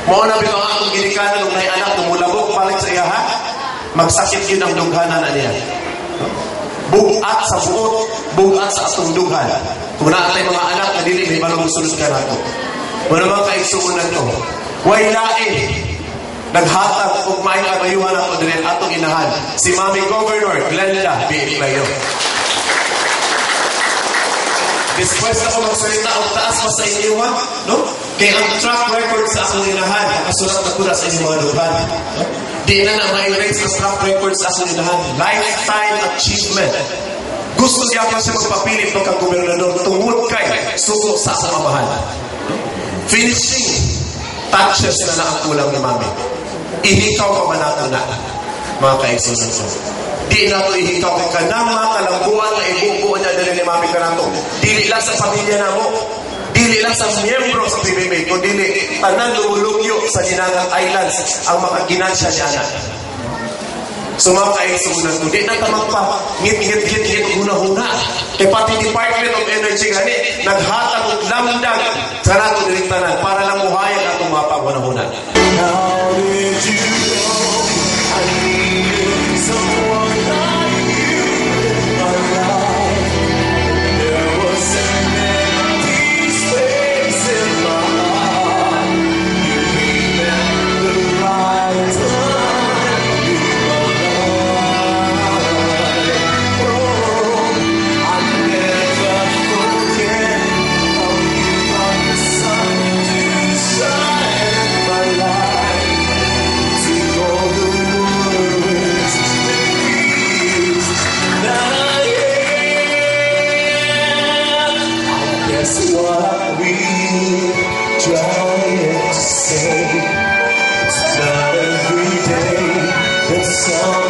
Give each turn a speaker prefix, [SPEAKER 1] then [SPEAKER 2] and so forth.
[SPEAKER 1] Mauna bitaw ang akong ginikanan ng may anak na mulabok balik sa iya ha. Magsakit yun ang dughanan na niya. Bugat sa buot, bugat sa atong dughan. Kung naatay mga anak na dili may balong sulod ka nato. Wala mga kaigsuunan to. Way lain. Naghatag ug may kabayuhan ako din atong inahan. Si Mami Governor Glenda B. Layo. Dispuesto ako magsalita o taas pa sa inyo, no? Kaya ang track record sa akong inahan, nakasulat na pula sa inyong mga luhan. No? Di na na may-raise sa track record sa akong inahan. Lifetime achievement. Gusto niya pa siya magpapilit pagka-gobernador tungod kay suko sa akong amahan. Finishing touches na lang ang kulang ni Mami. Ihikaw pa man nato na, mga kaigsunan ko. Di na ito ihikaw kay kanang mga kalambuan na ibubuo niya dali ni Mami Kanato. Dili lang sa pamilya na mo, dili lang sa miyembro sa PBB, kundi tanan lumulugyo sa Dinangang Islands ang mga ginansya niya na. So mga kaigsunan ko, di na tamang pa, ngit-ngit-ngit huna-huna. Kaya pati Department of Energy gani, naghatag og lamdag sa nato direktanan para lang muhayan atong mga paguna-huna.
[SPEAKER 2] How did you know I needed someone like you in my life? There was an empty space in my heart. You came at the right time in my life. Oh, I never forget how you brought the sun to shine in my life. Take all the worries and fears that I am. I guess what we're trying to say, it's not every day that someone